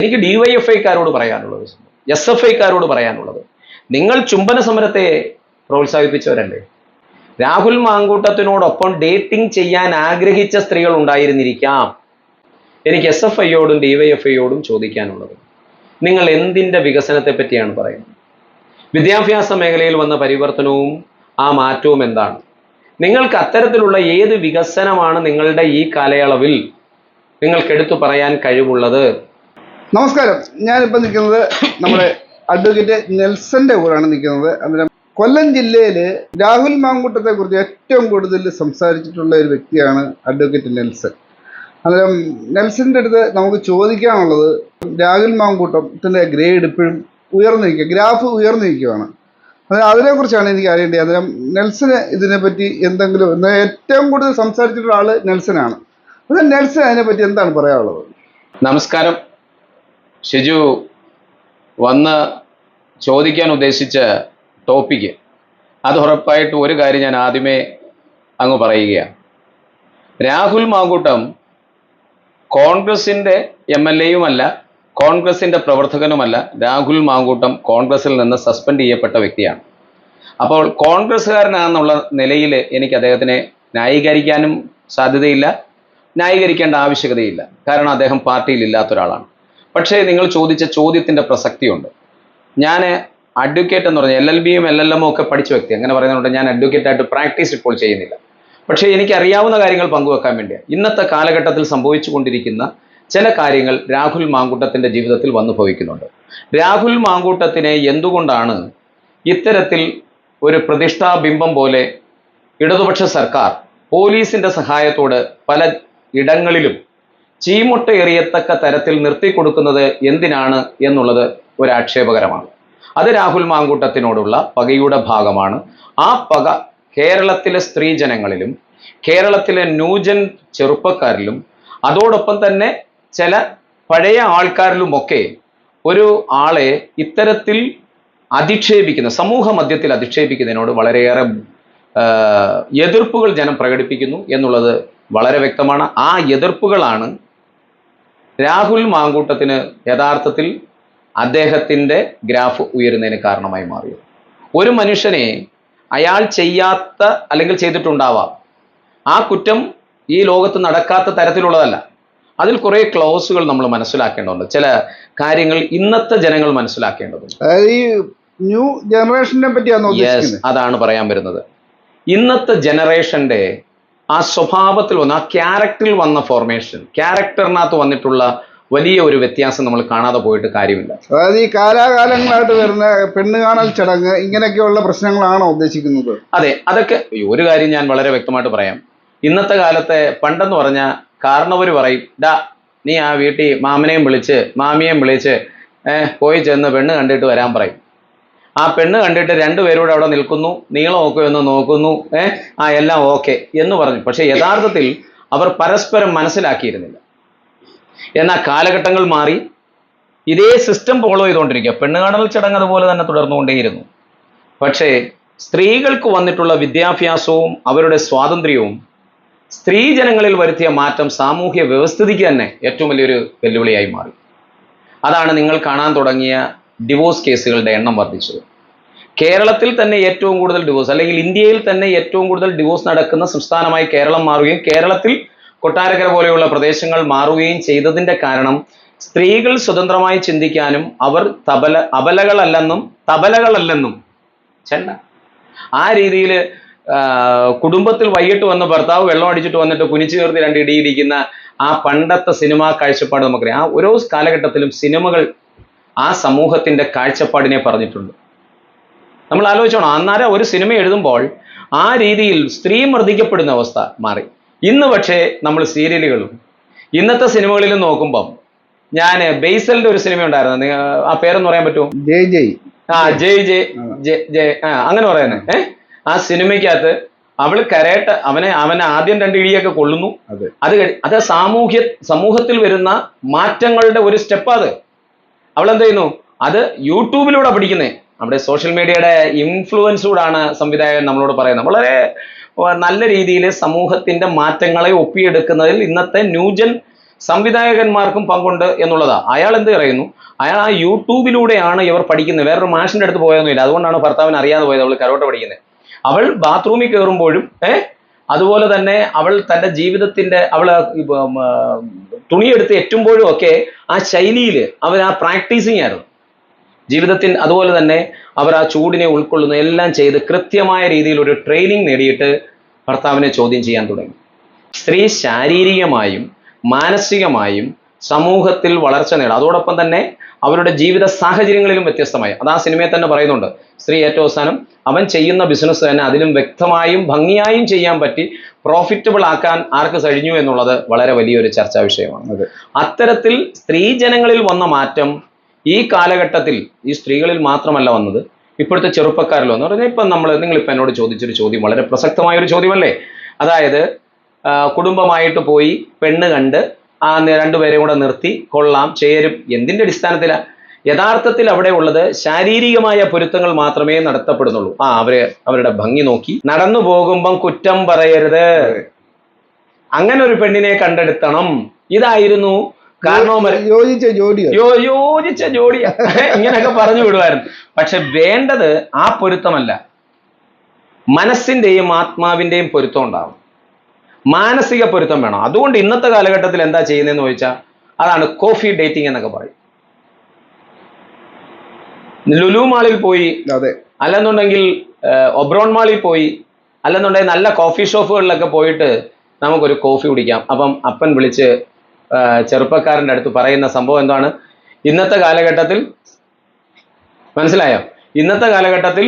എനിക്ക് ഡിവൈഎഫ്ഐക്കാരോട് പറയാനുള്ളത്, SFIക്കാരോട് പറയാനുള്ളത്, നിങ്ങൾ ചുംബന സമരത്തെ പ്രോത്സാഹിപ്പിച്ചവരല്ലേ? രാഹുൽ മാങ്കൂട്ടത്തിനോടൊപ്പം ഡേറ്റിംഗ് ചെയ്യാൻ ആഗ്രഹിച്ച സ്ത്രീകൾ ഉണ്ടായിരുന്നിരിക്കാം. എനിക്ക് SFIയോടും ഡിവൈഎഫ്ഐയോടും ചോദിക്കാനുള്ളത്, നിങ്ങൾ എന്തിൻ്റെ വികസനത്തെ പറ്റിയാണ് പറയുന്നത്? വിദ്യാഭ്യാസ മേഖലയിൽ വന്ന പരിവർത്തനവും ആ മാറ്റവും എന്താണ്? നിങ്ങൾക്ക് അത്തരത്തിലുള്ള ഏത് വികസനമാണ് നിങ്ങളുടെ ഈ കാലയളവിൽ നിങ്ങൾക്ക് എടുത്തു പറയാൻ കഴിവുള്ളത്? നമസ്കാരം, ഞാനിപ്പോൾ നിൽക്കുന്നത് നമ്മുടെ അഡ്വക്കേറ്റ് നെൽസന്റെ കൂടെയാണ് നിൽക്കുന്നത്. അന്നേരം കൊല്ലം ജില്ലയിൽ രാഹുൽ മാങ്കൂട്ടത്തെ കുറിച്ച് ഏറ്റവും കൂടുതൽ സംസാരിച്ചിട്ടുള്ള ഒരു വ്യക്തിയാണ് അഡ്വക്കേറ്റ് നെൽസൺ. അന്നേരം നെൽസന്റെ അടുത്ത് നമുക്ക് ചോദിക്കാനുള്ളത്, രാഹുൽ മാങ്കൂട്ടത്തിന്റെ ഗ്രേഡ് ഇപ്പോഴും ഉയർന്നിരിക്കുക, ഗ്രാഫ് ഉയർന്നിരിക്കുകയാണ്. അന്നേരം അതിനെക്കുറിച്ചാണ് എനിക്ക് അറിയേണ്ടത്. അന്നേരം നെൽസന് ഇതിനെപ്പറ്റി എന്തെങ്കിലും, ഏറ്റവും കൂടുതൽ സംസാരിച്ചിട്ടുള്ള ആള് നെൽസനാണ്. അന്നേരം നെൽസൺ അതിനെപ്പറ്റി എന്താണ് പറയാനുള്ളത്? നമസ്കാരം. ഷിജു വന്ന് ചോദിക്കാൻ ഉദ്ദേശിച്ച ടോപ്പിക്ക്, അത് ഉറപ്പായിട്ട് ഒരു കാര്യം ഞാൻ ആദ്യമേ അങ്ങ് പറയുകയാണ്. രാഹുൽ മാങ്കൂട്ടം കോൺഗ്രസിൻ്റെ MLAയുമല്ല, കോൺഗ്രസിൻ്റെ പ്രവർത്തകനുമല്ല. രാഹുൽ മാങ്കൂട്ടം കോൺഗ്രസിൽ നിന്ന് സസ്പെൻഡ് ചെയ്യപ്പെട്ട വ്യക്തിയാണ്. അപ്പോൾ കോൺഗ്രസ്സുകാരനാണെന്നുള്ള നിലയിൽ എനിക്ക് അദ്ദേഹത്തിനെ ന്യായീകരിക്കാനും സാധ്യതയില്ല, ന്യായീകരിക്കേണ്ട ആവശ്യകതയില്ല. കാരണം അദ്ദേഹം പാർട്ടിയിൽ ഇല്ലാത്ത ഒരാളാണ്. പക്ഷേ നിങ്ങൾ ചോദിച്ച ചോദ്യത്തിൻ്റെ പ്രസക്തിയുണ്ട്. ഞാൻ അഡ്വക്കേറ്റ് എന്ന് പറഞ്ഞാൽ LLBയും LLMും ഒക്കെ പഠിച്ച വ്യക്തി, അങ്ങനെ പറയുന്നതുകൊണ്ട് ഞാൻ അഡ്വക്കേറ്റായിട്ട് പ്രാക്ടീസ് ഇപ്പോൾ ചെയ്യുന്നില്ല. പക്ഷേ എനിക്കറിയാവുന്ന കാര്യങ്ങൾ പങ്കുവെക്കാൻ വേണ്ടിയാണ്. ഇന്നത്തെ കാലഘട്ടത്തിൽ സംഭവിച്ചു കൊണ്ടിരിക്കുന്ന ചില കാര്യങ്ങൾ രാഹുൽ മാങ്കൂട്ടത്തിൻ്റെ ജീവിതത്തിൽ വന്നു ഭവിക്കുന്നുണ്ട്. രാഹുൽ മാങ്കൂട്ടത്തിനെ എന്തുകൊണ്ടാണ് ഇത്തരത്തിൽ ഒരു പ്രതിഷ്ഠാബിംബം പോലെ ഇടതുപക്ഷ സർക്കാർ പോലീസിൻ്റെ സഹായത്തോട് പല ഇടങ്ങളിലും ചീമുട്ട എറിയത്തക്ക തരത്തിൽ നിർത്തിക്കൊടുക്കുന്നത് എന്തിനാണ് എന്നുള്ളത് ഒരു ആക്ഷേപകരമാണ്. അത് രാഹുൽ മാങ്കൂട്ടത്തിനോടുള്ള പകയുടെ ഭാഗമാണ്. ആ പക കേരളത്തിലെ സ്ത്രീജനങ്ങളിലും കേരളത്തിലെ ന്യൂജൻ ചെറുപ്പക്കാരിലും അതോടൊപ്പം തന്നെ ചില പഴയ ആൾക്കാരിലുമൊക്കെ ഒരു ആളെ ഇത്തരത്തിൽ അധിക്ഷേപിക്കുന്ന, സമൂഹ മധ്യത്തിൽ അധിക്ഷേപിക്കുന്നതിനോട് വളരെയേറെ എതിർപ്പുകൾ ജനം പ്രകടിപ്പിക്കുന്നു എന്നുള്ളത് വളരെ വ്യക്തമാണ്. ആ എതിർപ്പുകളാണ് രാഹുൽ മാങ്കൂട്ടത്തിന് യഥാർത്ഥത്തിൽ അദ്ദേഹത്തിൻ്റെ ഗ്രാഫ് ഉയരുന്നതിന് കാരണമായി മാറിയത്. ഒരു മനുഷ്യനെ അയാൾ ചെയ്യാത്ത അല്ലെങ്കിൽ ചെയ്തിട്ടുണ്ടാവാം, ആ കുറ്റം ഈ ലോകത്ത് നടക്കാത്ത തരത്തിലുള്ളതല്ല. അതിൽ കുറേ ക്ലോസുകൾ നമ്മൾ മനസ്സിലാക്കേണ്ടതുണ്ട്. ചില കാര്യങ്ങൾ ഇന്നത്തെ ജനങ്ങൾ മനസ്സിലാക്കേണ്ടതുണ്ട്. ഈ ന്യൂ ജനറേഷനെ പറ്റിയാണ്. അതാണ് പറയാൻ വരുന്നത്. ഇന്നത്തെ ജനറേഷൻ്റെ ആ സ്വഭാവത്തിൽ വന്ന, ആ ക്യാരക്ടറിൽ വന്ന ഫോർമേഷൻ, ക്യാരക്ടറിനകത്ത് വന്നിട്ടുള്ള വലിയ ഒരു വ്യത്യാസം നമ്മൾ കാണാതെ പോയിട്ട് കാര്യമില്ല. അതായത് ഈ കാലാകാലങ്ങളായിട്ട് വരുന്ന പെണ്ണ് കാണൽ ചടങ്ങ്, ഇങ്ങനെയൊക്കെയുള്ള പ്രശ്നങ്ങളാണോ ഉദ്ദേശിക്കുന്നത്? അതെ, അതൊക്കെ ഒരു കാര്യം ഞാൻ വളരെ വ്യക്തമായിട്ട് പറയാം. ഇന്നത്തെ കാലത്തെ പണ്ടെന്ന് പറഞ്ഞാൽ കാരണവർ പറയും, ഡാ നീ ആ വീട്ടിൽ മാമനെയും വിളിച്ച് മാമിയെയും വിളിച്ച് പോയി ചെന്ന് പെണ്ണ് കണ്ടിട്ട് വരാൻ പറയും. ആ പെണ്ണ് കണ്ടിട്ട് രണ്ടുപേരൂടെ അവിടെ നിൽക്കുന്നു, നീളമൊക്കെ ഒന്ന് നോക്കുന്നു, എല്ലാം ഓക്കെ എന്ന് പറഞ്ഞു. പക്ഷേ യഥാർത്ഥത്തിൽ അവർ പരസ്പരം മനസ്സിലാക്കിയിരുന്നില്ല. എന്നാൽ കാലഘട്ടങ്ങൾ മാറി, ഇതേ സിസ്റ്റം ഫോളോ ചെയ്തുകൊണ്ടിരിക്കുക. പെണ്ണ് കാണൽ ചടങ്ങ് അതുപോലെ തന്നെ തുടർന്നുകൊണ്ടേയിരുന്നു. പക്ഷേ സ്ത്രീകൾക്ക് വന്നിട്ടുള്ള വിദ്യാഭ്യാസവും അവരുടെ സ്വാതന്ത്ര്യവും സ്ത്രീജനങ്ങളിൽ വരുത്തിയ മാറ്റം സാമൂഹ്യ വ്യവസ്ഥിതിക്ക് തന്നെ ഏറ്റവും വലിയൊരു വെല്ലുവിളിയായി മാറി. അതാണ് നിങ്ങൾ കാണാൻ തുടങ്ങിയ ഡിവോഴ്സ് കേസുകളുടെ എണ്ണം വർദ്ധിച്ചത്. കേരളത്തിൽ തന്നെ ഏറ്റവും കൂടുതൽ ഡിവോഴ്സ്, അല്ലെങ്കിൽ ഇന്ത്യയിൽ തന്നെ ഏറ്റവും കൂടുതൽ ഡിവോഴ്സ് നടക്കുന്ന സംസ്ഥാനമായി കേരളം മാറുകയും കേരളത്തിൽ കൊട്ടാരക്കര പോലെയുള്ള പ്രദേശങ്ങൾ മാറുകയും ചെയ്തതിൻ്റെ കാരണം സ്ത്രീകൾ സ്വതന്ത്രമായി ചിന്തിക്കാനും അവർ അബലകളല്ലെന്നും തബലകളല്ലെന്നും ചെണ്ട ആ രീതിയിൽ കുടുംബത്തിൽ വൈകിട്ട് വന്ന് ഭർത്താവ് വെള്ളം അടിച്ചിട്ട് വന്നിട്ട് കുനിച്ചു ചേർത്ത് രണ്ട് ഇടിയിരിക്കുന്ന ആ പണ്ടത്തെ സിനിമാ കാഴ്ചപ്പാട് നമുക്കറിയാം. ആ ഓരോ കാലഘട്ടത്തിലും സിനിമകൾ ആ സമൂഹത്തിൻ്റെ കാഴ്ചപ്പാടിനെ പറഞ്ഞിട്ടുണ്ട്. നമ്മൾ ആലോചിച്ചോണം, അന്നേരം ഒരു സിനിമ എഴുതുമ്പോൾ ആ രീതിയിൽ സ്ത്രീ മർദ്ദിക്കപ്പെടുന്ന അവസ്ഥ മാറി. ഇന്ന് പക്ഷേ നമ്മൾ സീരിയലുകളും ഇന്നത്തെ സിനിമകളിലും നോക്കുമ്പം, ഞാൻ ബേസലിൻ്റെ ഒരു സിനിമ ഉണ്ടായിരുന്നു, ആ പേരൊന്ന് പറയാൻ പറ്റുമോ? ജയ് ജയ്. ജയ് ജയ് ജയ് ജയ് അങ്ങനെ പറയുന്നത്. ആ സിനിമയ്ക്കകത്ത് അവൾ കരയട്ടെ, അവനെ ആദ്യം രണ്ട് ഇടിയൊക്കെ കൊള്ളുന്നു. അത് സമൂഹത്തിൽ വരുന്ന മാറ്റങ്ങളുടെ ഒരു സ്റ്റെപ്പ്. അത് അവളെന്ത് ചെയ്യുന്നു, അത് യൂട്യൂബിലൂടെ പഠിക്കുന്നേ. നമ്മുടെ സോഷ്യൽ മീഡിയയുടെ ഇൻഫ്ലുവൻസൂടാണ് സംവിധായകൻ നമ്മളോട് പറയുന്നത്. വളരെ നല്ല രീതിയിൽ സമൂഹത്തിൻ്റെ മാറ്റങ്ങളെ ഒപ്പിയെടുക്കുന്നതിൽ ഇന്നത്തെ ന്യൂജൻ സംവിധായകന്മാർക്കും പങ്കുണ്ട് എന്നുള്ളതാണ്. അയാൾ എന്ത് പറയുന്നു, അയാൾ ആ യൂട്യൂബിലൂടെയാണ് ഇവർ പഠിക്കുന്നത്. വേറൊരു മാഷിന്റെ അടുത്ത് പോയൊന്നുമില്ല. അതുകൊണ്ടാണ് ഭർത്താവിന് അറിയാതെ പോയത് അവൾ കരോട്ട പഠിക്കുന്നത്. അവൾ ബാത്റൂമിൽ കയറുമ്പോഴും അതുപോലെ തന്നെ അവൾ തൻ്റെ ജീവിതത്തിന്റെ അവൾ തുണിയെടുത്ത് എറ്റുമ്പോഴും ഒക്കെ ആ ശൈലിയിൽ അവർ ആ പ്രാക്ടീസിങ് ആയിരുന്നു ജീവിതത്തിൽ. അതുപോലെ തന്നെ അവർ ആ ചൂടിനെ ഉൾക്കൊള്ളുന്നു എല്ലാം ചെയ്ത് കൃത്യമായ രീതിയിൽ ഒരു ട്രെയിനിങ് നേടിയിട്ട് ഭർത്താവിനെ ചോദ്യം ചെയ്യാൻ തുടങ്ങി. സ്ത്രീ ശാരീരികമായും മാനസികമായും സമൂഹത്തിൽ വളർച്ച നേടും. അതോടൊപ്പം തന്നെ അവരുടെ ജീവിത സാഹചര്യങ്ങളിലും വ്യത്യസ്തമായി. അത് ആ സിനിമയിൽ തന്നെ പറയുന്നുണ്ട്. സ്ത്രീ ഏറ്റവും അവസാനം അവൻ ചെയ്യുന്ന ബിസിനസ് തന്നെ അതിലും വ്യക്തമായും ഭംഗിയായും ചെയ്യാൻ പറ്റി പ്രോഫിറ്റബിൾ ആക്കാൻ ആർക്ക് കഴിഞ്ഞു എന്നുള്ളത് വളരെ വലിയൊരു ചർച്ചാ വിഷയമാണ്. അത്തരത്തിൽ സ്ത്രീജനങ്ങളിൽ വന്ന മാറ്റം ഈ കാലഘട്ടത്തിൽ ഈ സ്ത്രീകളിൽ മാത്രമല്ല വന്നത്, ഇപ്പോഴത്തെ ചെറുപ്പക്കാരിൽ വന്നു പറഞ്ഞാൽ ഇപ്പം നിങ്ങളിപ്പോൾ എന്നോട് ചോദിച്ചൊരു ചോദ്യം വളരെ പ്രസക്തമായൊരു ചോദ്യമല്ലേ. അതായത് കുടുംബമായിട്ട് പോയി പെണ്ണ് കണ്ട് ആ രണ്ടുപേരെയും കൂടെ നിർത്തി കൊള്ളാം ചേരും, എന്തിൻ്റെ അടിസ്ഥാനത്തിലാണ്? യഥാർത്ഥത്തിൽ അവിടെ ഉള്ളത് ശാരീരികമായ പൊരുത്തങ്ങൾ മാത്രമേ നടത്തപ്പെടുന്നുള്ളൂ. അവരുടെ ഭംഗി നോക്കി നടന്നു പോകുമ്പം കുറ്റം പറയരുത്, അങ്ങനെ ഒരു പെണ്ണിനെ കണ്ടെടുത്തണം, ഇതായിരുന്നു യോജിച്ച ജോഡിയാ ഇങ്ങനെയൊക്കെ പറഞ്ഞു വിടുമായിരുന്നു. പക്ഷെ വേണ്ടത് ആ പൊരുത്തമല്ല, മനസ്സിന്റെയും ആത്മാവിന്റെയും പൊരുത്തം ഉണ്ടാവും, മാനസിക പൊരുത്തം വേണം. അതുകൊണ്ട് ഇന്നത്തെ കാലഘട്ടത്തിൽ എന്താ ചെയ്യുന്നതെന്ന് ചോദിച്ചാൽ അതാണ് കോഫി ഡേറ്റിംഗ് എന്നൊക്കെ പറയും. ലുലു മാളിൽ പോയി, അല്ലെന്നുണ്ടെങ്കിൽ ഒബ്രോൺ മാളിൽ പോയി, അല്ലെന്നുണ്ടെങ്കിൽ നല്ല കോഫി ഷോപ്പുകളിലൊക്കെ പോയിട്ട് നമുക്കൊരു കോഫി കുടിക്കാം. അപ്പം അപ്പൻ വിളിച്ച് ചെറുപ്പക്കാരൻ്റെ അടുത്ത് പറയുന്ന സംഭവം എന്താണ്? ഇന്നത്തെ കാലഘട്ടത്തിൽ മനസ്സിലായോ? ഇന്നത്തെ കാലഘട്ടത്തിൽ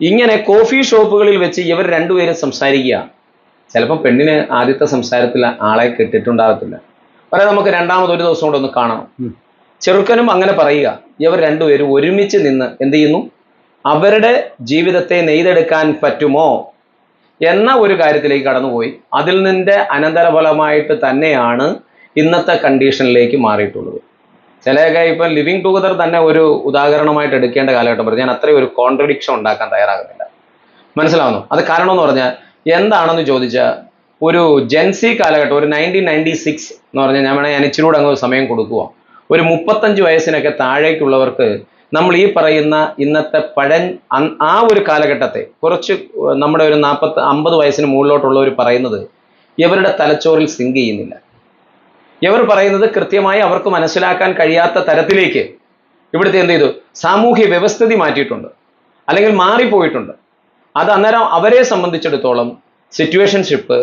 ഇങ്ങനെ കോഫി ഷോപ്പുകളിൽ വെച്ച് ഇവർ രണ്ടുപേരും സംസാരിക്കുക. ചിലപ്പോൾ പെണ്ണിന് ആദ്യത്തെ സംസാരത്തിൽ ആളെ കിട്ടിയിട്ടുണ്ടാകത്തില്ല. പറയാം നമുക്ക് രണ്ടാമതൊരു ദിവസം കൂടെ ഒന്ന് കാണണം. ചെറുക്കനും അങ്ങനെ പറയുക. ഇവർ രണ്ടുപേരും ഒരുമിച്ച് നിന്ന് എന്ത് ചെയ്യുന്നു? അവരുടെ ജീവിതത്തെ നെയ്തെടുക്കാൻ പറ്റുമോ എന്ന ഒരു കാര്യത്തിലേക്ക് കടന്നുപോയി. അതിൽ നിന്റെ അനന്തരഫലമായിട്ട് തന്നെയാണ് ഇന്നത്തെ കണ്ടീഷനിലേക്ക് മാറിയിട്ടുള്ളത്. ചിലയൊക്കെ ഇപ്പം ലിവിങ് ടുഗദർ തന്നെ ഒരു ഉദാഹരണമായിട്ട് എടുക്കേണ്ട കാലഘട്ടം പറഞ്ഞു. ഞാൻ അത്രയും ഒരു കോൺട്രഡിക്ഷൻ ഉണ്ടാക്കാൻ തയ്യാറാകുന്നില്ല. മനസ്സിലാവുന്നു? അത് കാരണം എന്ന് പറഞ്ഞാൽ എന്താണെന്ന് ചോദിച്ചാൽ ഒരു ജെൻസി കാലഘട്ടം, ഒരു 1996 എന്ന് പറഞ്ഞാൽ ഞാൻ ഇച്ചിരി കൂടെ അങ്ങ് സമയം കൊടുക്കുക. ഒരു 35 വയസ്സിനൊക്കെ താഴേക്കുള്ളവർക്ക് നമ്മൾ ഈ പറയുന്ന ഇന്നത്തെ ആ ഒരു കാലഘട്ടത്തെ കുറച്ച് നമ്മുടെ ഒരു 40-50 വയസ്സിന് മുകളിലോട്ടുള്ളവർ പറയുന്നത് ഇവരുടെ തലച്ചോറിൽ സിങ്ക് ചെയ്യുന്നില്ല. ഇവർ പറയുന്നത് കൃത്യമായി അവർക്ക് മനസ്സിലാക്കാൻ കഴിയാത്ത തരത്തിലേക്ക് ഇവിടുത്തെ എന്ത് ചെയ്തു? സാമൂഹ്യ വ്യവസ്ഥിതി മാറ്റിയിട്ടുണ്ട്, അല്ലെങ്കിൽ മാറിപ്പോയിട്ടുണ്ട്. അത് അന്നേരം അവരെ സംബന്ധിച്ചിടത്തോളം സിറ്റുവേഷൻഷിപ്പ്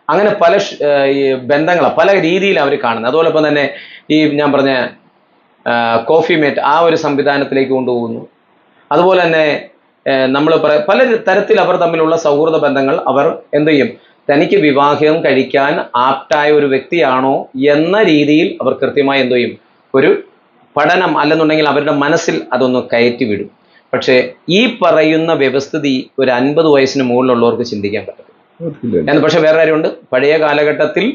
അങ്ങനെ പല ബന്ധങ്ങൾ പല രീതിയിൽ അവർ കാണുന്നത്. അതോടൊപ്പം തന്നെ ഈ ഞാൻ പറഞ്ഞ കോഫി മേറ്റ് ആ ഒരു സംവിധാനത്തിലേക്ക് കൊണ്ടുപോകുന്നു. അതുപോലെ തന്നെ നമ്മൾ പല തരത്തിൽ അവർ തമ്മിലുള്ള സൗഹൃദ ബന്ധങ്ങൾ അവർ എന്ത് ചെയ്യും? തനിക്ക് വിവാഹം കഴിക്കാൻ ആപ്റ്റായ ഒരു വ്യക്തിയാണോ എന്ന രീതിയിൽ അവർ കൃത്യമായി എന്ത് ചെയ്യും? ഒരു പഠനം അല്ലെന്നുണ്ടെങ്കിൽ അവരുടെ മനസ്സിൽ അതൊന്ന് കയറ്റി വിടും. പക്ഷേ ഈ പറയുന്ന വ്യവസ്ഥിതി ഒരു 50 വയസ്സിന് മുകളിലുള്ളവർക്ക് ചിന്തിക്കാൻ പറ്റും. പക്ഷെ വേറെ കാര്യമുണ്ട്. പഴയ കാലഘട്ടത്തിൽ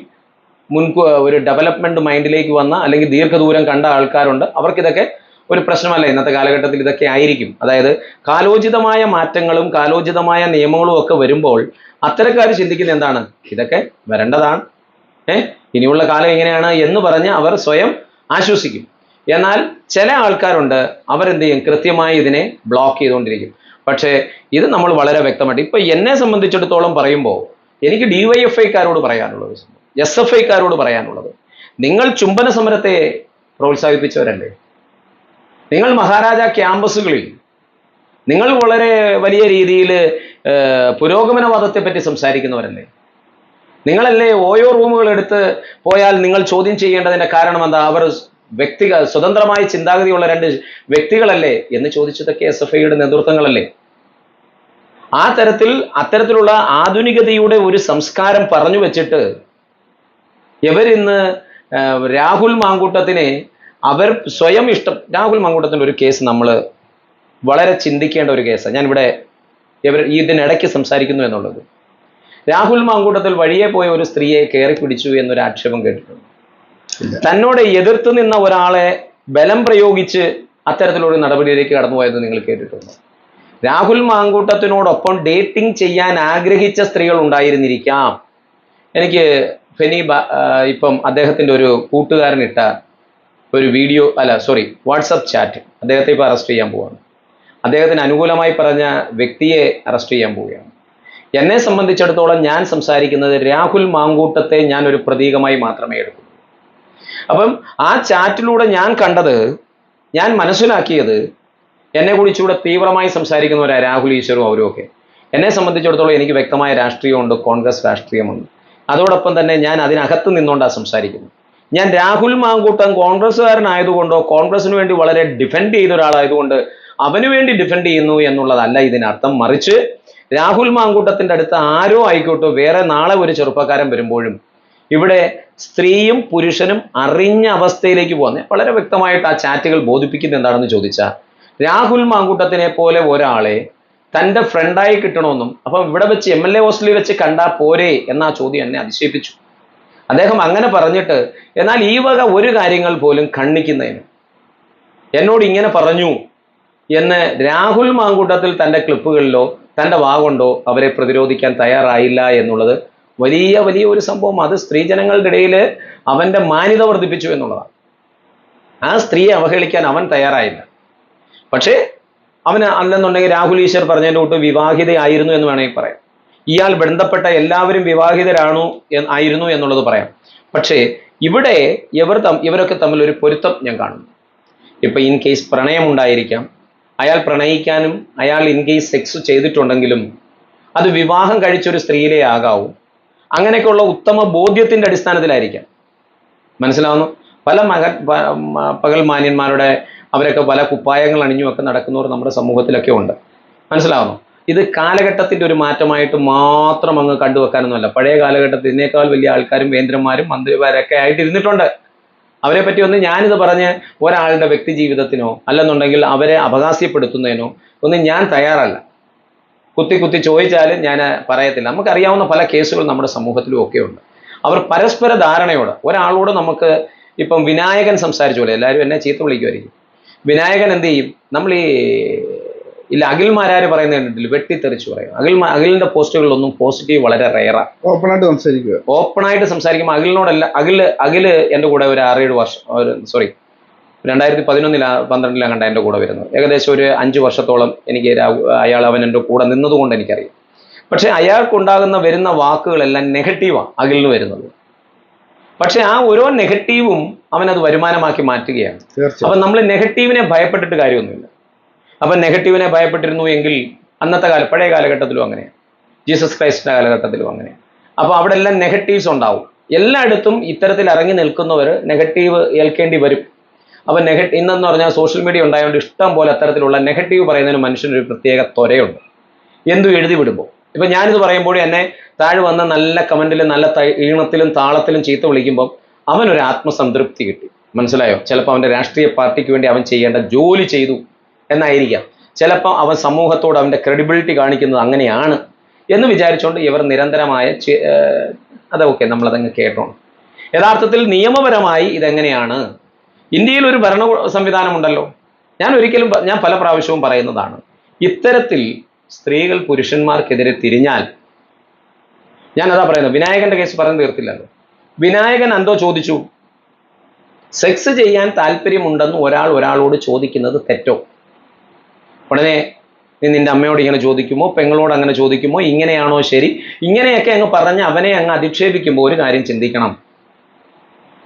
ഒരു ഡെവലപ്മെന്റ് മൈൻഡിലേക്ക് വന്ന അല്ലെങ്കിൽ ദീർഘദൂരം കണ്ട ആൾക്കാരുണ്ട്. അവർക്കിതൊക്കെ ഒരു പ്രശ്നമല്ല. ഇന്നത്തെ കാലഘട്ടത്തിൽ ഇതൊക്കെ ആയിരിക്കും. അതായത് കാലോചിതമായ മാറ്റങ്ങളും കാലോചിതമായ നിയമങ്ങളും ഒക്കെ വരുമ്പോൾ അത്തരക്കാർ ചിന്തിക്കുന്ന എന്താണ്? ഇതൊക്കെ വരേണ്ടതാണ്, ഇനിയുള്ള കാലം എങ്ങനെയാണ് എന്ന് പറഞ്ഞ് അവർ സ്വയം ആശ്വസിക്കും. എന്നാൽ ചില ആൾക്കാരുണ്ട്, അവരെന്ത് ചെയ്യും? കൃത്യമായി ഇതിനെ ബ്ലോക്ക് ചെയ്തുകൊണ്ടിരിക്കും. പക്ഷേ ഇത് നമ്മൾ വളരെ വ്യക്തമായിട്ട് ഇപ്പൊ എന്നെ സംബന്ധിച്ചിടത്തോളം പറയുമ്പോൾ എനിക്ക് DYFIക്കാരോട് പറയാനുള്ളത്, SFIക്കാരോട് പറയാനുള്ളത്, നിങ്ങൾ ചുംബന സമരത്തെ പ്രോത്സാഹിപ്പിച്ചവരല്ലേ? നിങ്ങൾ മഹാരാജ ക്യാമ്പസുകളിൽ നിങ്ങൾ വളരെ വലിയ രീതിയിൽ പുരോഗമനവാദത്തെ പറ്റി സംസാരിക്കുന്നവരല്ലേ? നിങ്ങളല്ലേ ഓയോ റൂമുകൾ എടുത്ത് പോയാൽ നിങ്ങൾ ചോദ്യം ചെയ്യേണ്ടതിന്റെ കാരണം എന്താ? അവർ സ്വതന്ത്രമായ ചിന്താഗതിയുള്ള 2 വ്യക്തികളല്ലേ എന്ന് ചോദിച്ചതൊക്കെ SFIയുടെ നേതൃത്വങ്ങളല്ലേ? ആ അത്തരത്തിലുള്ള ആധുനികതയുടെ ഒരു സംസ്കാരം പറഞ്ഞു വെച്ചിട്ട് ഇവരിന്ന് രാഹുൽ മാങ്കൂട്ടത്തിനെ അവർ സ്വയം രാഹുൽ മാങ്കൂട്ടത്തിൻ്റെ ഒരു കേസ് നമ്മൾ വളരെ ചിന്തിക്കേണ്ട ഒരു കേസാണ്. ഞാനിവിടെ ഇതിനിടയ്ക്ക് സംസാരിക്കുന്നു എന്നുള്ളത്. രാഹുൽ മാങ്കൂട്ടത്തിൽ വഴിയെ പോയ ഒരു സ്ത്രീയെ കയറി പിടിച്ചു എന്നൊരു ആക്ഷേപം കേട്ടിട്ടുണ്ട്. തന്നോട് എതിർത്ത് നിന്ന ഒരാളെ ബലം പ്രയോഗിച്ച് അത്തരത്തിലൊരു നടപടിയിലേക്ക് കടന്നുപോയത് നിങ്ങൾ കേട്ടിട്ടുണ്ട്. രാഹുൽ മാങ്കൂട്ടത്തിനോടൊപ്പം ഡേറ്റിംഗ് ചെയ്യാൻ ആഗ്രഹിച്ച സ്ത്രീകൾ ഉണ്ടായിരുന്നിരിക്കാം. എനിക്ക് ഇപ്പം അദ്ദേഹത്തിൻ്റെ ഒരു കൂട്ടുകാരൻ ഇട്ട ഒരു വീഡിയോ വാട്സപ്പ് ചാറ്റ് അദ്ദേഹത്തെ ഇപ്പോൾ അറസ്റ്റ് ചെയ്യാൻ പോവുകയാണ്. അദ്ദേഹത്തിന് അനുകൂലമായി പറഞ്ഞ വ്യക്തിയെ അറസ്റ്റ് ചെയ്യാൻ പോവുകയാണ്. എന്നെ സംബന്ധിച്ചിടത്തോളം ഞാൻ സംസാരിക്കുന്നത് രാഹുൽ മാങ്കൂട്ടത്തെ ഞാൻ ഒരു പ്രതീകമായി മാത്രമേ എടുക്കൂ. അപ്പം ആ ചാറ്റിലൂടെ ഞാൻ കണ്ടത്, ഞാൻ മനസ്സിലാക്കിയത്, എന്നെ കുറിച്ചുകൂടെ തീവ്രമായി സംസാരിക്കുന്നവരാ രാഹുൽ, ഈശ്വറും അവരും ഒക്കെ. എന്നെ സംബന്ധിച്ചിടത്തോളം എനിക്ക് വ്യക്തമായ രാഷ്ട്രീയമുണ്ട്, കോൺഗ്രസ് രാഷ്ട്രീയമുണ്ട്. അതോടൊപ്പം തന്നെ ഞാൻ അതിനകത്ത് നിന്നുകൊണ്ടാണ് സംസാരിക്കുന്നത്. ഞാൻ രാഹുൽ മാങ്കൂട്ടം കോൺഗ്രസ്സുകാരനായതുകൊണ്ടോ കോൺഗ്രസിന് വേണ്ടി വളരെ ഡിഫെൻഡ് ചെയ്ത ഒരാളായതുകൊണ്ട് അവന് വേണ്ടി ഡിഫെൻഡ് ചെയ്യുന്നു എന്നുള്ളതല്ല ഇതിനർത്ഥം. മറിച്ച് രാഹുൽ മാങ്കൂട്ടത്തിൻ്റെ അടുത്ത് ആരോ ആയിക്കോട്ടെ, വേറെ നാളെ ഒരു ചെറുപ്പക്കാരൻ വരുമ്പോഴും ഇവിടെ സ്ത്രീയും പുരുഷനും അറിഞ്ഞ അവസ്ഥയിലേക്ക് പോകുന്നത് വളരെ വ്യക്തമായിട്ട് ആ ചാറ്റുകൾ ബോധിപ്പിക്കുന്നത് എന്താണെന്ന് ചോദിച്ചാൽ, രാഹുൽ മാങ്കൂട്ടത്തിനെ പോലെ ഒരാളെ തൻ്റെ ഫ്രണ്ടായി കിട്ടണമെന്നും അപ്പം ഇവിടെ വെച്ച് MLA ഹോസ്റ്റലിൽ വെച്ച് കണ്ടാൽ പോരെ എന്ന ചോദ്യം എന്നെ അതിശയിപ്പിച്ചു. അദ്ദേഹം അങ്ങനെ പറഞ്ഞിട്ട് എന്നാൽ ഈ വക ഒരു കാര്യങ്ങൾ പോലും ഖണ്ഡിക്കുന്നതിന് എന്നോട് ഇങ്ങനെ പറഞ്ഞു എന്ന് രാഹുൽ മാങ്കൂട്ടത്തിൽ തൻ്റെ ക്ലിപ്പുകളിലോ തൻ്റെ വാഗൊണ്ടോ അവരെ പ്രതിരോധിക്കാൻ തയ്യാറായില്ല എന്നുള്ളത് വലിയ വലിയ ഒരു സംഭവം. അത് സ്ത്രീജനങ്ങളുടെ ഇടയിൽ അവൻ്റെ മാന്യത വർദ്ധിപ്പിച്ചു എന്നുള്ളതാണ്. ആ സ്ത്രീയെ അവഹേളിക്കാൻ അവൻ തയ്യാറായില്ല. പക്ഷേ അവന് അല്ലെന്നുണ്ടെങ്കിൽ രാഹുൽ ഈശ്വർ പറഞ്ഞതിൻ്റെ കൂട്ട് വിവാഹിതയായിരുന്നു എന്ന് വേണമെങ്കിൽ പറയാം. ഇയാൾ ബന്ധപ്പെട്ട എല്ലാവരും ആയിരുന്നു എന്നുള്ളത് പറയാം. പക്ഷേ ഇവിടെ ഇവരൊക്കെ തമ്മിൽ ഒരു പൊരുത്തം ഞാൻ കാണുന്നു. ഇപ്പം ഇൻ കേസ് പ്രണയമുണ്ടായിരിക്കാം, അയാൾ പ്രണയിക്കാനും അയാൾ ഇൻ കേസ് സെക്സ് ചെയ്തിട്ടുണ്ടെങ്കിലും അത് വിവാഹം കഴിച്ചൊരു സ്ത്രീയിലേ ആകാവൂ. അങ്ങനെയൊക്കെയുള്ള ഉത്തമ ബോധ്യത്തിൻ്റെ അടിസ്ഥാനത്തിലായിരിക്കാം. മനസ്സിലാവുന്നു? പല പകൽ മാന്യന്മാരുടെ അവരൊക്കെ പല കുപ്പായങ്ങൾ അണിഞ്ഞുമൊക്കെ നടക്കുന്നവർ നമ്മുടെ സമൂഹത്തിലൊക്കെ ഉണ്ട്. മനസ്സിലാവുന്നു? ഇത് കാലഘട്ടത്തിൻ്റെ ഒരു മാറ്റമായിട്ട് മാത്രം അങ്ങ് കണ്ടുവെക്കാനൊന്നുമല്ല. പഴയ കാലഘട്ടത്തിൽ ഇതിനേക്കാൾ വലിയ ആൾക്കാരും വേന്ദ്രന്മാരും മന്ത്രിമാരൊക്കെ ആയിട്ട് ഇരുന്നിട്ടുണ്ട്. അവരെ പറ്റി ഒന്നും ഞാനിത് പറഞ്ഞ് ഒരാളുടെ വ്യക്തി ജീവിതത്തിനോ അല്ലെന്നുണ്ടെങ്കിൽ അവരെ അപഹാസ്യപ്പെടുത്തുന്നതിനോ ഒന്നും ഞാൻ തയ്യാറല്ല. കുത്തി ചോദിച്ചാലും ഞാൻ പറയത്തില്ല. നമുക്കറിയാവുന്ന പല കേസുകൾ നമ്മുടെ സമൂഹത്തിലും ഒക്കെ ഉണ്ട്. അവർ പരസ്പര ധാരണയോട് ഒരാളോട് നമുക്ക് ഇപ്പം വിനായകൻ സംസാരിച്ച പോലെ എല്ലാവരും എന്നെ ചീത്ത വിളിക്കുമായിരിക്കും. വിനായകൻ എന്ത് ചെയ്യും? നമ്മൾ അഖിൽമാരാര് പറയുന്ന കണ്ടിട്ടില്ല, വെട്ടിത്തെറിച്ച് പറയും. അഖിലിന്റെ പോസ്റ്റുകളിലൊന്നും പോസിറ്റീവ് വളരെ റെയറാണ്. ഓപ്പണായിട്ട് സംസാരിക്കുമ്പോൾ അഖിലിനോടല്ല, അഖില് എൻ്റെ കൂടെ ഒരു 6-7 വർഷം 2011-12 കണ്ട എൻ്റെ കൂടെ വരുന്നത്. ഏകദേശം ഒരു 5 വർഷത്തോളം എനിക്ക് അവൻ എൻ്റെ കൂടെ നിന്നതുകൊണ്ട് എനിക്കറിയാം. പക്ഷെ അയാൾക്കുണ്ടാകുന്ന വരുന്ന വാക്കുകളെല്ലാം നെഗറ്റീവാണ് അഖിലിന് വരുന്നത്. പക്ഷെ ആ ഓരോ നെഗറ്റീവും അവനത് വരുമാനമാക്കി മാറ്റുകയാണ്. അപ്പം നമ്മൾ നെഗറ്റീവിനെ ഭയപ്പെട്ടിട്ട് കാര്യമൊന്നുമില്ല. അപ്പം നെഗറ്റീവിനെ ഭയപ്പെട്ടിരുന്നു എങ്കിൽ അന്നത്തെ പഴയ കാലഘട്ടത്തിലും അങ്ങനെയാണ്, ജീസസ് ക്രൈസ്റ്റിൻ്റെ കാലഘട്ടത്തിലും അങ്ങനെയാണ്. അപ്പോൾ അവിടെ എല്ലാം നെഗറ്റീവ്സ് ഉണ്ടാവും. എല്ലായിടത്തും ഇത്തരത്തിൽ ഇറങ്ങി നിൽക്കുന്നവർ നെഗറ്റീവ് ഏൽക്കേണ്ടി വരും. അപ്പം ഇന്നെന്ന് പറഞ്ഞാൽ സോഷ്യൽ മീഡിയ ഉണ്ടായതുകൊണ്ട് ഇഷ്ടം പോലെ അത്തരത്തിലുള്ള നെഗറ്റീവ് പറയുന്നതിന് മനുഷ്യനൊരു പ്രത്യേക ത്വരയുണ്ട്. എന്തു എഴുതി വിടുമ്പോൾ ഇപ്പം ഞാനിത് പറയുമ്പോഴും എന്നെ താഴെ വന്ന നല്ല കമൻറ്റിലും നല്ല ഈണത്തിലും താളത്തിലും ചീത്ത വിളിക്കുമ്പോൾ അവനൊരു ആത്മസംതൃപ്തി കിട്ടി. മനസ്സിലായോ? ചിലപ്പോൾ അവൻ്റെ രാഷ്ട്രീയ പാർട്ടിക്ക് വേണ്ടി അവൻ ചെയ്യേണ്ട ജോലി ചെയ്തു എന്നായിരിക്കാം. ചിലപ്പോൾ അവൻ സമൂഹത്തോട് അവൻ്റെ ക്രെഡിബിലിറ്റി കാണിക്കുന്നത് അങ്ങനെയാണ് എന്ന് വിചാരിച്ചുകൊണ്ട് ഇവർ നിരന്തരമായ അതൊക്കെ നമ്മളതങ്ങ് കേട്ടോണം. യഥാർത്ഥത്തിൽ നിയമപരമായി ഇതെങ്ങനെയാണ്? ഇന്ത്യയിൽ ഒരു ഭരണ സംവിധാനമുണ്ടല്ലോ. ഞാൻ പല പ്രാവശ്യവും പറയുന്നതാണ്, ഇത്തരത്തിൽ സ്ത്രീകൾ പുരുഷന്മാർക്കെതിരെ തിരിഞ്ഞാൽ, ഞാനതാ പറയുന്നത്. വിനായകന്റെ കേസ് പറഞ്ഞു തീർത്തില്ലല്ലോ. വിനായകൻ എന്തോ ചോദിച്ചു, സെക്സ് ചെയ്യാൻ താല്പര്യമുണ്ടെന്ന് ഒരാളോട് ചോദിക്കുന്നത് തെറ്റോ? ഉടനെ നീ നിന്റെ അമ്മയോട് ഇങ്ങനെ ചോദിക്കുമോ, പെങ്ങളോട് അങ്ങനെ ചോദിക്കുമോ, ഇങ്ങനെയാണോ ശരി, ഇങ്ങനെയൊക്കെ അങ്ങ് പറഞ്ഞ് അവനെ അങ്ങ് അധിക്ഷേപിക്കുമ്പോൾ ഒരു കാര്യം ചിന്തിക്കണം.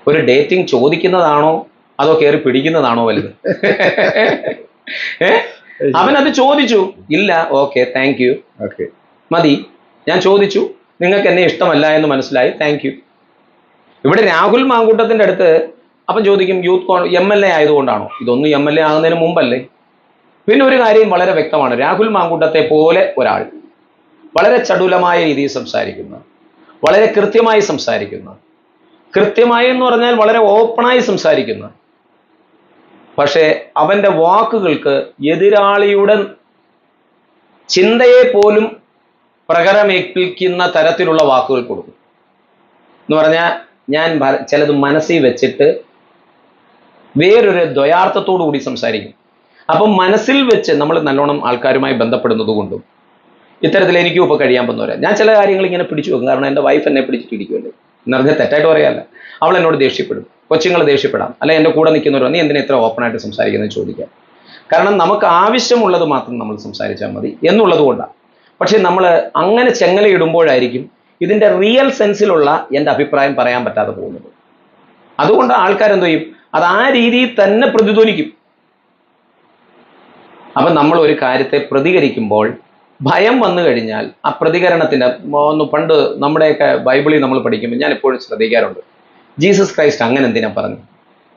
ഒരു ഡേറ്റിംഗ് ചോദിക്കുന്നതാണോ അതോ കയറി പിടിക്കുന്നതാണോ വലുത്? അവനത് ചോദിച്ചു, ഇല്ല, ഓക്കെ, താങ്ക് യു, മതി, ഞാൻ ചോദിച്ചു, നിങ്ങൾക്ക് എന്നെ ഇഷ്ടമല്ല എന്ന് മനസ്സിലായി, താങ്ക് യു. ഇവിടെ രാഹുൽ മാങ്കൂട്ടത്തിൻ്റെ അടുത്ത് അപ്പം ചോദിക്കും, MLA ആയതുകൊണ്ടാണോ? ഇതൊന്നും MLA ആകുന്നതിന് മുമ്പല്ലേ? പിന്നെ ഒരു കാര്യം വളരെ വ്യക്തമാണ്, രാഹുൽ മാങ്കൂട്ടത്തെ പോലെ ഒരാൾ വളരെ ചടുലമായ രീതിയിൽ സംസാരിക്കുന്ന, വളരെ കൃത്യമായി സംസാരിക്കുന്ന, കൃത്യമായി എന്ന് പറഞ്ഞാൽ വളരെ ഓപ്പണായി സംസാരിക്കുന്ന, പക്ഷേ അവൻ്റെ വാക്കുകൾക്ക് എതിരാളിയുടെ ചിന്തയെ പോലും പ്രകടമേൽപ്പിക്കുന്ന തരത്തിലുള്ള വാക്കുകൾ കൊടുക്കും. എന്ന് പറഞ്ഞാൽ ഞാൻ ചിലത് മനസ്സിൽ വെച്ചിട്ട് വേറൊരു ദ്വയാർത്ഥത്തോടു കൂടി സംസാരിക്കും. അപ്പം മനസ്സിൽ വെച്ച് നമ്മൾ നല്ലോണം ആൾക്കാരുമായി ബന്ധപ്പെടുന്നത് കൊണ്ടും ഇത്തരത്തിൽ എനിക്കും ഇപ്പോൾ കഴിയാൻ പോകുന്നവരെ ഞാൻ ചില കാര്യങ്ങൾ ഇങ്ങനെ പിടിച്ചു വെക്കും. കാരണം എൻ്റെ വൈഫ് എന്നെ പിടിച്ചിട്ടിരിക്കുമല്ലോ, എന്നറിഞ്ഞ തെറ്റായിട്ട് പറയാല്ല. അവൾ എന്നോട് ദേഷ്യപ്പെടും, കൊച്ചുങ്ങൾ ദേഷ്യപ്പെടാം, അല്ലെ എൻ്റെ കൂടെ നിൽക്കുന്നവരോ നീ എന്തിനാ ഇത്ര ഓപ്പണായിട്ട് സംസാരിക്കുന്നത് ചോദിക്കാം. കാരണം നമുക്ക് ആവശ്യമുള്ളത് മാത്രം നമ്മൾ സംസാരിച്ചാൽ മതി എന്നുള്ളത് കൊണ്ടാണ്. പക്ഷെ നമ്മൾ അങ്ങനെ ചെങ്ങലയിടുമ്പോഴായിരിക്കും ഇതിൻ്റെ റിയൽ സെൻസിലുള്ള എൻ്റെ അഭിപ്രായം പറയാൻ പറ്റാതെ പോകുന്നത്. അതുകൊണ്ട് ആൾക്കാരെന്ത് ചെയ്യും, അത് ആ രീതിയിൽ തന്നെ പ്രതിധ്വനിക്കും. അപ്പം നമ്മൾ ഒരു കാര്യത്തെ പ്രതികരിക്കുമ്പോൾ ഭയം വന്നു കഴിഞ്ഞാൽ ആ പ്രതികരണത്തിൻ്റെ പണ്ട് നമ്മുടെയൊക്കെ ബൈബിളിൽ നമ്മൾ പഠിക്കുമ്പോൾ ഞാൻ എപ്പോഴും ശ്രദ്ധിക്കാറുണ്ട്, ജീസസ് ക്രൈസ്റ്റ് അങ്ങനെ എന്തിനാ പറഞ്ഞു,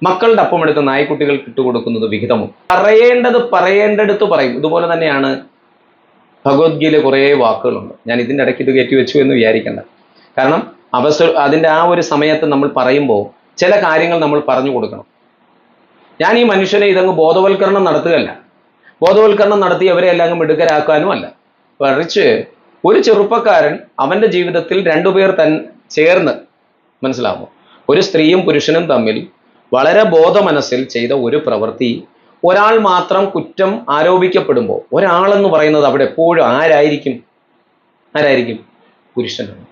മക്കളുടെ അപ്പമെടുത്ത് നായ്ക്കുട്ടികൾക്ക് ഇട്ടുകൊടുക്കുന്നത് വിഹിതമോ, പറയേണ്ടത് പറയേണ്ടടുത്ത് പറയും. ഇതുപോലെ തന്നെയാണ് ഭഗവത്ഗീതയിലെ കുറേ വാക്കുകളുണ്ട്. ഞാൻ ഇതിൻ്റെ ഇടയ്ക്ക് ഇത് കയറ്റി വെച്ചു എന്ന് വിചാരിക്കേണ്ട. കാരണം അതിൻ്റെ ആ ഒരു സമയത്ത് നമ്മൾ പറയുമ്പോൾ ചില കാര്യങ്ങൾ നമ്മൾ പറഞ്ഞു കൊടുക്കണം. ഞാൻ ഈ മനുഷ്യനെ ഇതങ്ങ് ബോധവൽക്കരണം നടത്തുകയല്ല, ബോധവൽക്കരണം നടത്തി അവരെ എല്ലാം അങ്ങ് മിടുക്കരാക്കാനും അല്ല. മറിച്ച് ഒരു ചെറുപ്പക്കാരൻ അവൻ്റെ ജീവിതത്തിൽ രണ്ടുപേർ ചേർന്ന്, മനസ്സിലാവുമോ, ഒരു സ്ത്രീയും പുരുഷനും തമ്മിൽ വളരെ ബോധമനസ്സിൽ ചെയ്ത ഒരു പ്രവൃത്തി ഒരാൾ മാത്രം കുറ്റം ആരോപിക്കപ്പെടുമ്പോൾ ഒരാളെന്ന് പറയുന്നത് അവിടെ എപ്പോഴും ആരായിരിക്കും? പുരുഷനാണ്.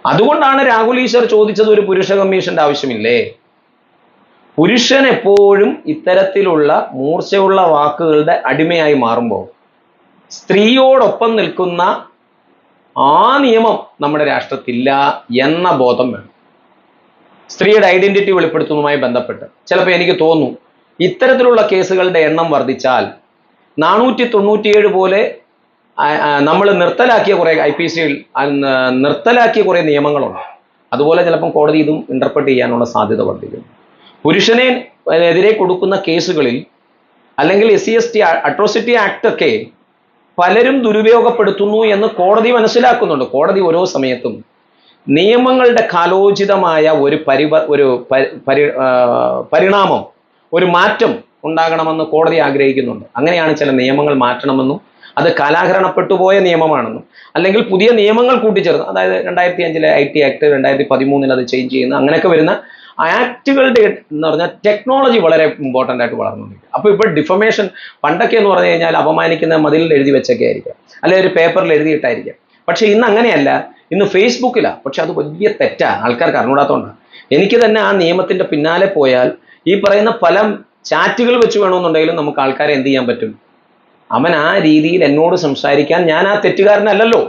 അതുകൊണ്ടാണ് രാഹുൽ ഈശ്വർ ചോദിച്ചത് ഒരു പുരുഷ കമ്മീഷന്റെ ആവശ്യമില്ലേ. പുരുഷൻ എപ്പോഴും ഇത്തരത്തിലുള്ള മൂർച്ചയുള്ള വാക്കുകളുടെ അടിമയായി മാറുമ്പോൾ സ്ത്രീയോടൊപ്പം നിൽക്കുന്ന ആ നിയമം നമ്മുടെ രാഷ്ട്രത്തില്ല എന്ന ബോധം വേണം. സ്ത്രീയുടെ ഐഡന്റിറ്റി വെളിപ്പെടുത്തുന്നതുമായി ബന്ധപ്പെട്ട് ചിലപ്പോൾ എനിക്ക് തോന്നുന്നു ഇത്തരത്തിലുള്ള കേസുകളുടെ എണ്ണം വർദ്ധിച്ചാൽ 497 പോലെ നമ്മൾ നിർത്തലാക്കിയ കുറേ IPC നിർത്തലാക്കിയ കുറേ നിയമങ്ങളുണ്ട്. അതുപോലെ ചിലപ്പം കോടതി ഇതും ഇന്റർപ്രറ്റ് ചെയ്യാനുള്ള സാധ്യത വർദ്ധിക്കും. പുരുഷനെ എതിരെ കൊടുക്കുന്ന കേസുകളിൽ അല്ലെങ്കിൽ SC/ST അട്രോസിറ്റി ആക്ട് ഒക്കെ പലരും ദുരുപയോഗപ്പെടുത്തുന്നു എന്ന് കോടതി മനസ്സിലാക്കുന്നുണ്ട്. കോടതി ഓരോ സമയത്തും നിയമങ്ങളുടെ കാലോചിതമായ ഒരു പരിണാമം, ഒരു മാറ്റം ഉണ്ടാകണമെന്ന് കോടതി ആഗ്രഹിക്കുന്നുണ്ട്. അങ്ങനെയാണ് ചില നിയമങ്ങൾ മാറ്റണമെന്നും അത് കാലാഹരണപ്പെട്ടു പോയ നിയമമാണെന്നും അല്ലെങ്കിൽ പുതിയ നിയമങ്ങൾ കൂട്ടിച്ചേർന്ന്, അതായത് 2005 IT ആക്ട്, 2013 അത് ചേഞ്ച് ചെയ്യുന്ന, അങ്ങനെയൊക്കെ വരുന്ന ആക്ടുകളുടെ എന്ന് പറഞ്ഞാൽ ടെക്നോളജി വളരെ ഇമ്പോർട്ടൻ്റ് ആയിട്ട് വളർന്നുകൊണ്ടിരിക്കും. അപ്പോൾ ഇപ്പോൾ ഡിഫമേഷൻ പണ്ടൊക്കെ എന്ന് പറഞ്ഞു കഴിഞ്ഞാൽ അപമാനിക്കുന്ന മതിലിൽ എഴുതി വെച്ചൊക്കെ ആയിരിക്കാം, അല്ലെങ്കിൽ ഒരു പേപ്പറിൽ എഴുതിയിട്ടായിരിക്കാം. പക്ഷെ ഇന്ന് അങ്ങനെയല്ല, ഇന്ന് ഫേസ്ബുക്കിലാണ്. പക്ഷെ അത് വലിയ തെറ്റാണ്, ആൾക്കാർക്ക് അറിഞ്ഞൂടാത്തതുകൊണ്ടാണ്. എനിക്ക് തന്നെ ആ നിയമത്തിൻ്റെ പിന്നാലെ പോയാൽ ഈ പറയുന്ന പല ചാറ്റുകൾ വെച്ച് വേണമെന്നുണ്ടെങ്കിലും നമുക്ക് ആൾക്കാരെ എന്ത് ചെയ്യാൻ പറ്റും, അവൻ ആ രീതിയിൽ എന്നോട് സംസാരിക്കാൻ ഞാൻ ആ തെറ്റുകാരനല്ലല്ലോ.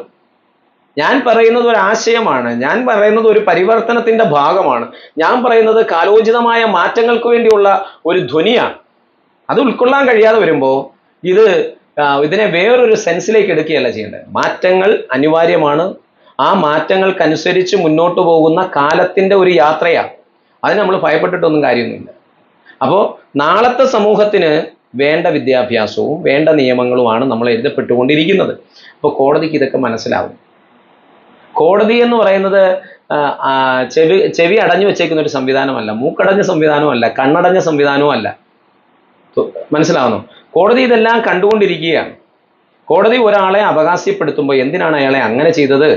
ഞാൻ പറയുന്നത് ഒരു ആശയമാണ്, ഞാൻ പറയുന്നത് ഒരു പരിവർത്തനത്തിന്റെ ഭാഗമാണ്, ഞാൻ പറയുന്നത് കാലോചിതമായ മാറ്റങ്ങൾക്ക് വേണ്ടിയുള്ള ഒരു ധ്വനിയാണ്. അത് ഉൾക്കൊള്ളാൻ കഴിയാതെ വരുമ്പോൾ ഇതിനെ വേറൊരു സെൻസിലേക്ക് എടുക്കുകയല്ല ചെയ്യേണ്ടത്. മാറ്റങ്ങൾ അനിവാര്യമാണ്. ആ മാറ്റങ്ങൾക്കനുസരിച്ച് മുന്നോട്ട് പോകുന്ന കാലത്തിന്റെ ഒരു യാത്രയാണ്. അതിന് നമ്മൾ ഭയപ്പെട്ടിട്ടൊന്നും കാര്യമൊന്നുമില്ല. അപ്പോൾ നാളത്തെ സമൂഹത്തിന് വേണ്ട വിദ്യാഭ്യാസവും വേണ്ട നിയമങ്ങളുമാണ് നമ്മൾ എഴുതപ്പെട്ടുകൊണ്ടിരിക്കുന്നത്. അപ്പോൾ കോടതിക്ക് ഇതൊക്കെ മനസ്സിലാവും. കോടതി എന്ന് പറയുന്നത് ചെവി അടഞ്ഞു വെച്ചേക്കുന്ന ഒരു സംവിധാനമല്ല, മൂക്കടഞ്ഞ സംവിധാനമല്ല, കണ്ണടഞ്ഞ സംവിധാനവും അല്ല. മനസ്സിലാവുന്നു? കോടതി ഇതെല്ലാം കണ്ടുകൊണ്ടിരിക്കുകയാണ്. കോടതി ഒരാളെ അവകാശപ്പെടുത്തുമ്പോൾ എന്തിനാണ് അയാളെ അങ്ങനെ ചെയ്തത്,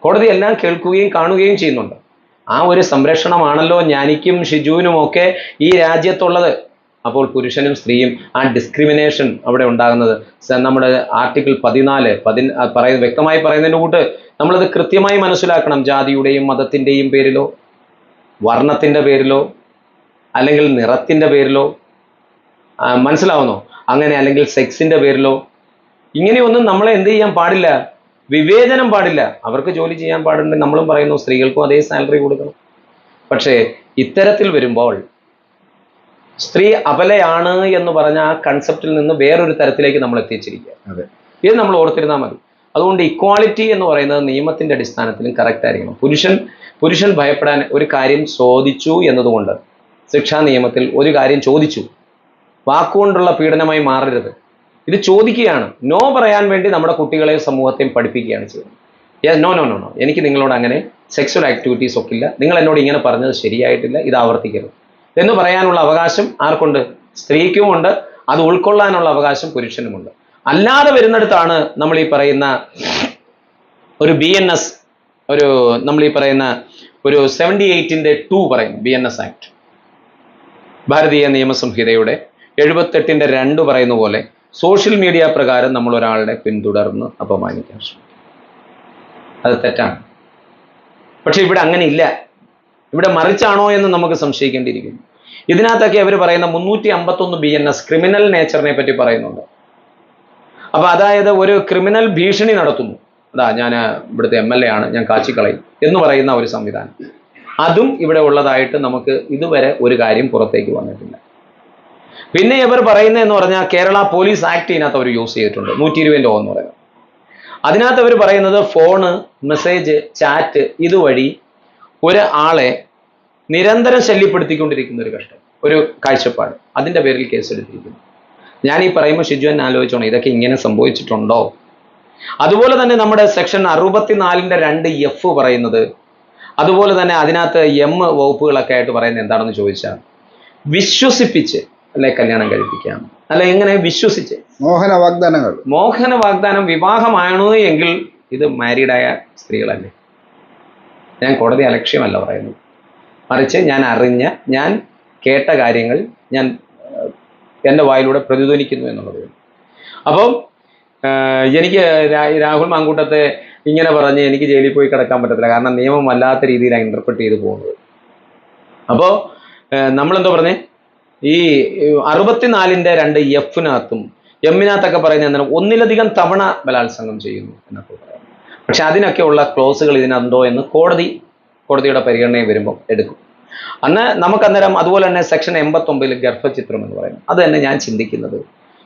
കോടതി എല്ലാം കേൾക്കുകയും കാണുകയും ചെയ്യുന്നുണ്ട്. ആ ഒരു സംരക്ഷണമാണല്ലോ ഞാനിക്കും ഷിജുവിനും ഒക്കെ ഈ രാജ്യത്തുള്ളത്. അപ്പോൾ പുരുഷനും സ്ത്രീയും ആ ഡിസ്ക്രിമിനേഷൻ അവിടെ ഉണ്ടാകുന്നത് നമ്മുടെ ആർട്ടിക്കിൾ 14 വ്യക്തമായി പറയുന്നതിൻ്റെ കൂട്ട് നമ്മളത് കൃത്യമായി മനസ്സിലാക്കണം. ജാതിയുടെയും മതത്തിൻ്റെയും പേരിലോ വർണ്ണത്തിൻ്റെ പേരിലോ അല്ലെങ്കിൽ നിറത്തിൻ്റെ പേരിലോ, മനസ്സിലാവുന്നോ, അങ്ങനെ അല്ലെങ്കിൽ സെക്സിൻ്റെ പേരിലോ ഇങ്ങനെയൊന്നും നമ്മളെ എന്ത് ചെയ്യാൻ പാടില്ല, വിവേചനം പാടില്ല. അവർക്ക് ജോലി ചെയ്യാൻ പാടുണ്ട്, നമ്മളും പറയുന്നു സ്ത്രീകൾക്കും അതേ സാലറി കൊടുക്കണം. പക്ഷേ ഇത്തരത്തിൽ വരുമ്പോൾ സ്ത്രീ അബലയാണ് എന്ന് പറഞ്ഞ ആ കൺസെപ്റ്റിൽ നിന്ന് വേറൊരു തരത്തിലേക്ക് നമ്മൾ എത്തിച്ചിരിക്കുക. ഇത് നമ്മൾ ഓർത്തിരുന്നാൽ മതി. അതുകൊണ്ട് ഇക്വാളിറ്റി എന്ന് പറയുന്നത് നിയമത്തിന്റെ അടിസ്ഥാനത്തിലും കറക്റ്റ് ആയിരിക്കണം. പുരുഷൻ ഭയപ്പെടാൻ ഒരു കാര്യം ചോദിച്ചു എന്നതുകൊണ്ട് ശിക്ഷാ നിയമത്തിൽ ഒരു കാര്യം ചോദിച്ചു, വാക്കുകൊണ്ടുള്ള പീഡനമായി മാറരുത്. ഇത് ചോദിക്കുകയാണ്. നോ പറയാൻ വേണ്ടി നമ്മുടെ കുട്ടികളെയും സമൂഹത്തെയും പഠിപ്പിക്കുകയാണ് ചെയ്യുന്നത്. നോ നോ നോ നോ, എനിക്ക് നിങ്ങളോട് അങ്ങനെ സെക്സ്വൽ ആക്ടിവിറ്റീസ് ഒക്കെ ഇല്ല, നിങ്ങൾ എന്നോട് ഇങ്ങനെ പറഞ്ഞത് ശരിയായിട്ടില്ല, ഇത് ആവർത്തിക്കരുത് എന്ന് പറയാനുള്ള അവകാശം ആർക്കുണ്ട്? സ്ത്രീക്കുമുണ്ട്. അത് ഉൾക്കൊള്ളാനുള്ള അവകാശം പുരുഷനുമുണ്ട്. അല്ലാതെ വരുന്നിടത്താണ് നമ്മൾ ഈ പറയുന്ന ഒരു BNS, നമ്മൾ ഈ പറയുന്ന ഒരു 78ന്റെ 2 പറയും, BNS ആക്ട്, ഭാരതീയ നിയമസംഹിതയുടെ 78ന്റെ 2 പറയുന്ന പോലെ സോഷ്യൽ മീഡിയ പ്രകാരം നമ്മൾ ഒരാളുടെ പിന്തുടർന്ന് അപമാനിക്കാൻ ശ്രമിക്കും. അത് തെറ്റാണ്. പക്ഷെ ഇവിടെ അങ്ങനെ ഇല്ല. ഇവിടെ മറിച്ചാണോ എന്ന് നമുക്ക് സംശയിക്കേണ്ടിയിരിക്കുന്നു. ഇതിനകത്തൊക്കെ അവർ പറയുന്ന 351 BNS ക്രിമിനൽ നേച്ചറിനെ പറ്റി പറയുന്നുണ്ട്. അപ്പൊ അതായത് ഒരു ക്രിമിനൽ ഭീഷണി നടത്തുന്നു, അതാ ഞാൻ ഇവിടുത്തെ MLA ആണ്, ഞാൻ കാച്ചിക്കളയും എന്ന് പറയുന്ന ഒരു സംവിധാനം, അതും ഇവിടെ ഉള്ളതായിട്ട് നമുക്ക് ഇതുവരെ ഒരു കാര്യം പുറത്തേക്ക് വന്നിട്ടില്ല. പിന്നെ ഇവർ പറയുന്നതെന്ന് പറഞ്ഞാൽ കേരള പോലീസ് ആക്ട് ഇതിനകത്ത് അവർ യൂസ് ചെയ്തിട്ടുണ്ട്, 120 ലോ എന്ന് പറയുന്നത്. അതിനകത്ത് അവർ പറയുന്നത് ഫോണ്, മെസ്സേജ്, ചാറ്റ് ഇതുവഴി ഒരാളെ നിരന്തരം ശല്യപ്പെടുത്തിക്കൊണ്ടിരിക്കുന്ന ഒരു കഷ്ടം, ഒരു കാഴ്ചപ്പാട്, അതിൻ്റെ പേരിൽ കേസെടുത്തിരിക്കുന്നു. ഞാൻ ഈ പറയുമ്പോൾ ഷിജുവൻ ആലോചിച്ചോണം, ഇതൊക്കെ ഇങ്ങനെ സംഭവിച്ചിട്ടുണ്ടോ? അതുപോലെ തന്നെ നമ്മുടെ സെക്ഷൻ 64ന്റെ 2F പറയുന്നത്, അതുപോലെ തന്നെ അതിനകത്ത് M വകുപ്പുകളൊക്കെ ആയിട്ട് പറയുന്നത് എന്താണെന്ന് ചോദിച്ചാൽ, വിശ്വസിപ്പിച്ച് അല്ലെ കല്യാണം കഴിപ്പിക്കാം, അല്ല എങ്ങനെ വിശ്വസിച്ച് മോഹന വാഗ്ദാനം വിവാഹമാണോ എങ്കിൽ ഇത് മാരീഡായ സ്ത്രീകളല്ലേ. ഞാൻ കോടതി അലക്ഷ്യമല്ല പറയുന്നത്, മറിച്ച് ഞാൻ അറിഞ്ഞ, ഞാൻ കേട്ട കാര്യങ്ങൾ ഞാൻ എൻ്റെ വായിലൂടെ പ്രതിധ്വനിക്കുന്നു എന്നുള്ളത്. അപ്പം എനിക്ക് രാഹുൽ മാങ്കൂട്ടത്തെ ഇങ്ങനെ പറഞ്ഞ് എനിക്ക് ജയിലിൽ പോയി കിടക്കാൻ പറ്റത്തില്ല, കാരണം നിയമം വല്ലാത്ത രീതിയിലാണ് ഇന്റർപ്രറ്റ് ചെയ്ത് പോകുന്നത്. അപ്പോൾ നമ്മളെന്തോ പറഞ്ഞേ, ഈ 64ന്റെ 2Fനകത്തും M-നകത്തൊക്കെ പറയുന്നത് എന്താണ്, ഒന്നിലധികം തവണ ബലാത്സംഗം ചെയ്യുന്നു എന്നൊക്കെ പറയുന്നത്. പക്ഷെ അതിനൊക്കെ ഉള്ള ക്ലോസുകൾ ഇതിനുണ്ടോ എന്ന് കോടതിയുടെ പരിഗണനയിൽ വരുമ്പോൾ എടുക്കും. അന്ന് നമുക്കന്നേരം അതുപോലെ തന്നെ സെക്ഷൻ 89 ഗർഭചിത്രം എന്ന് പറയുന്നത്, അത് തന്നെ ഞാൻ ചിന്തിക്കുന്നത്,